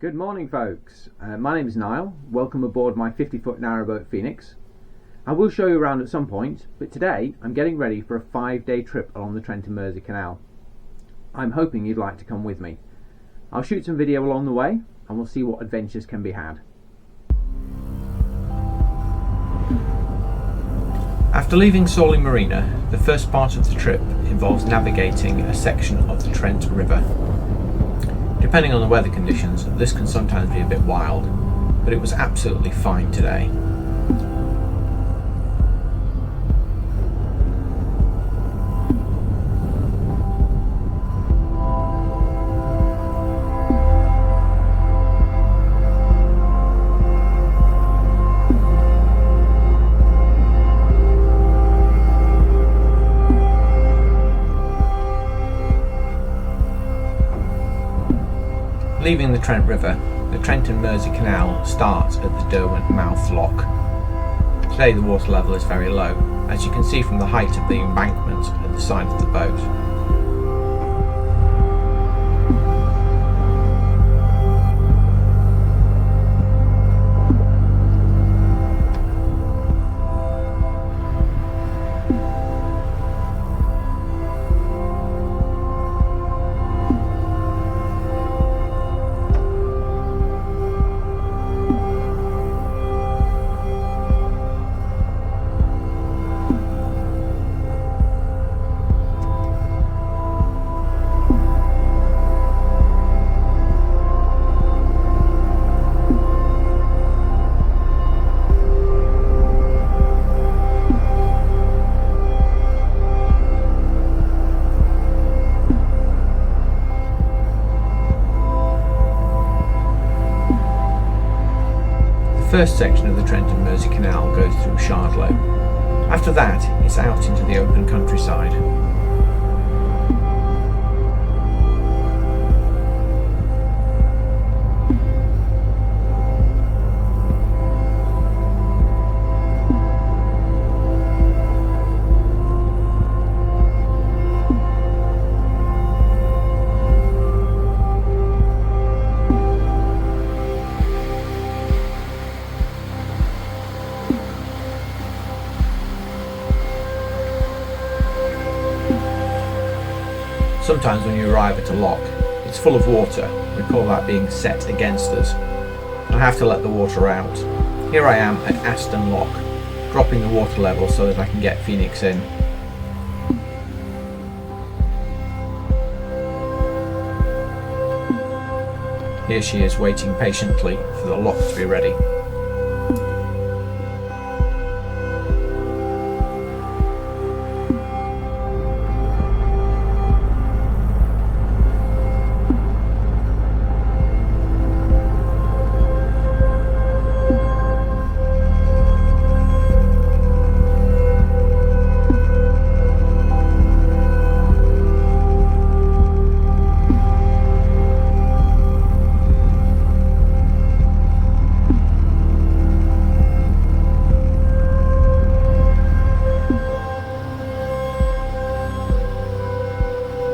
Good morning, folks. My name is Niall. Welcome aboard my 50-foot narrowboat Phoenix. I will show you around at some point, but today I'm getting ready for a 5-day trip along the Trent and Mersey Canal. I'm hoping you'd like to come with me. I'll shoot some video along the way and we'll see what adventures can be had. After leaving Sawley Marina, the first part of the trip involves navigating a section of the Trent River. Depending on the weather conditions, this can sometimes be a bit wild, but it was absolutely fine today. Leaving the Trent River, the Trent and Mersey Canal starts at the Derwent Mouth Lock. Today the water level is very low, as you can see from the height of the embankment at the side of the boat. The first section of the Trent and Mersey Canal goes through Shardlow. After that, it's out into the open countryside. Sometimes when you arrive at a lock, it's full of water. We call that being set against us. I have to let the water out. Here I am at Aston Lock, dropping the water level so that I can get Phoenix in. Here she is waiting patiently for the lock to be ready.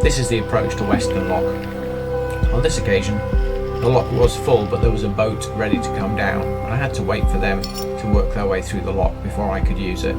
This is the approach to Western Lock. On this occasion, the lock was full, but there was a boat ready to come down, and I had to wait for them to work their way through the lock before I could use it.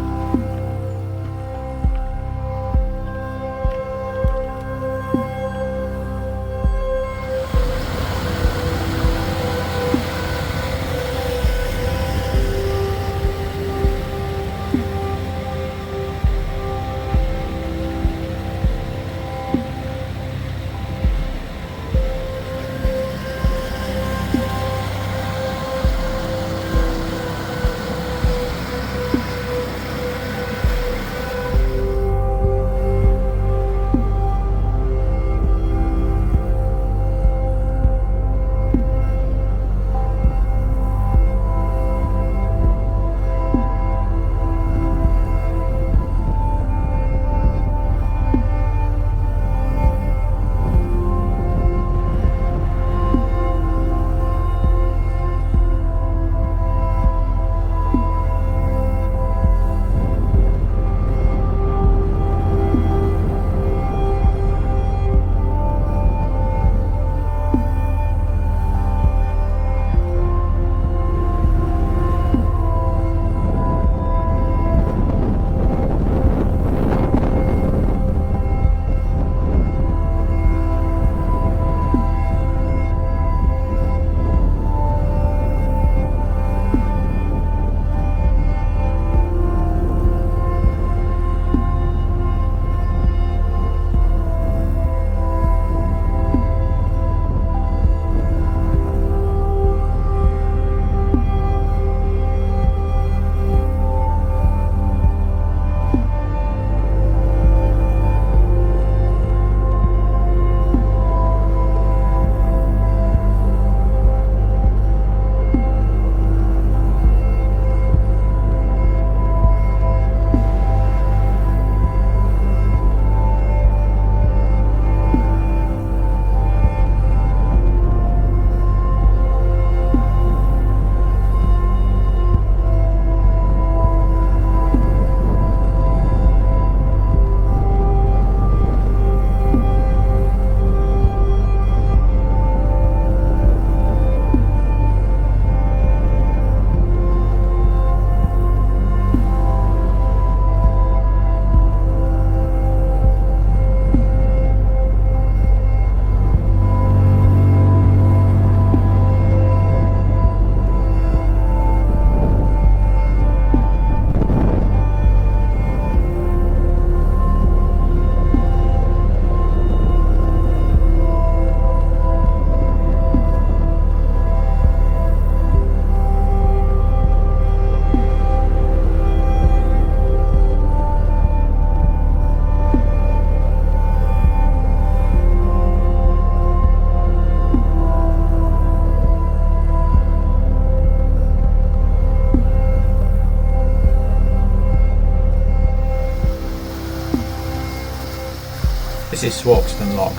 is Sawley Lock.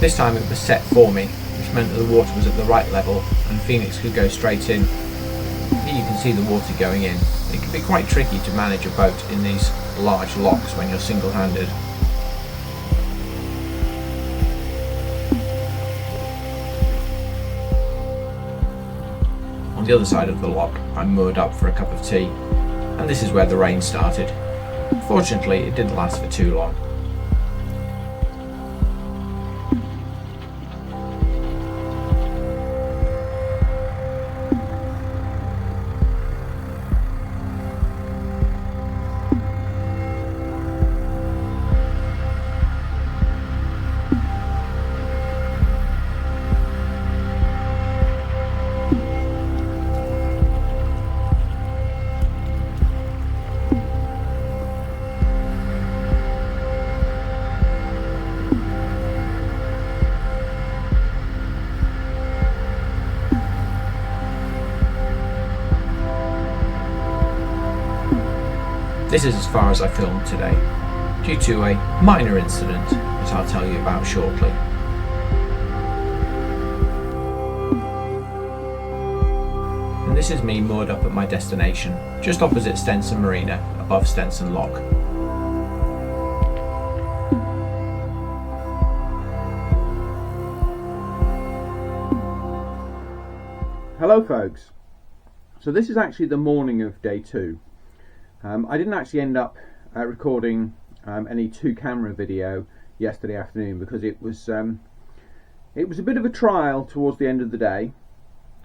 This time it was set for me, which meant that the water was at the right level and Phoenix could go straight in. Here you can see the water going in. It can be quite tricky to manage a boat in these large locks when you're single-handed. On the other side of the lock, I'm moored up for a cup of tea, and this is where the rain started. Fortunately, it didn't last for too long. This is as far as I filmed today, due to a minor incident that I'll tell you about shortly. And this is me moored up at my destination, just opposite Stenson Marina, above Stenson Lock. Hello folks, so this is actually the morning of day 2. I didn't actually end up recording any 2-camera video yesterday afternoon because it was a bit of a trial towards the end of the day.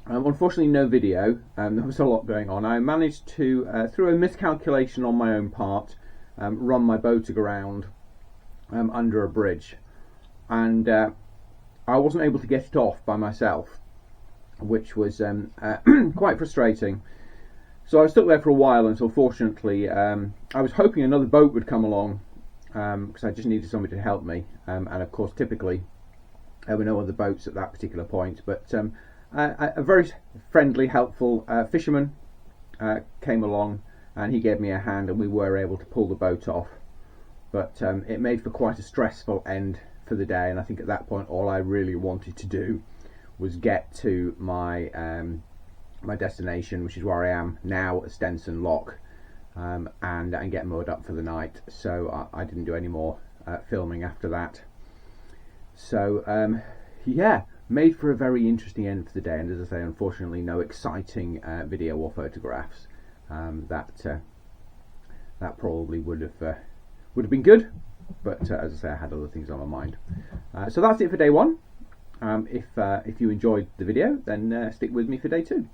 Unfortunately no video, there was a lot going on. I managed to, through a miscalculation on my own part, run my boat aground under a bridge, and I wasn't able to get it off by myself, which was quite frustrating. So I was stuck there for a while until, fortunately, I was hoping another boat would come along because I just needed somebody to help me. And of course, typically, there were no other boats at that particular point. But a very friendly, helpful fisherman came along, and he gave me a hand, and we were able to pull the boat off. But it made for quite a stressful end for the day. And I think at that point, all I really wanted to do was get to my destination, which is where I am now at Stenson Lock, and get moored up for the night. So I didn't do any more filming after that. So yeah, made for a very interesting end for the day, and as I say, unfortunately no exciting video or photographs. That probably would have been good, but as I say, I had other things on my mind. So that's it for day 1. If you enjoyed the video, then stick with me for day 2.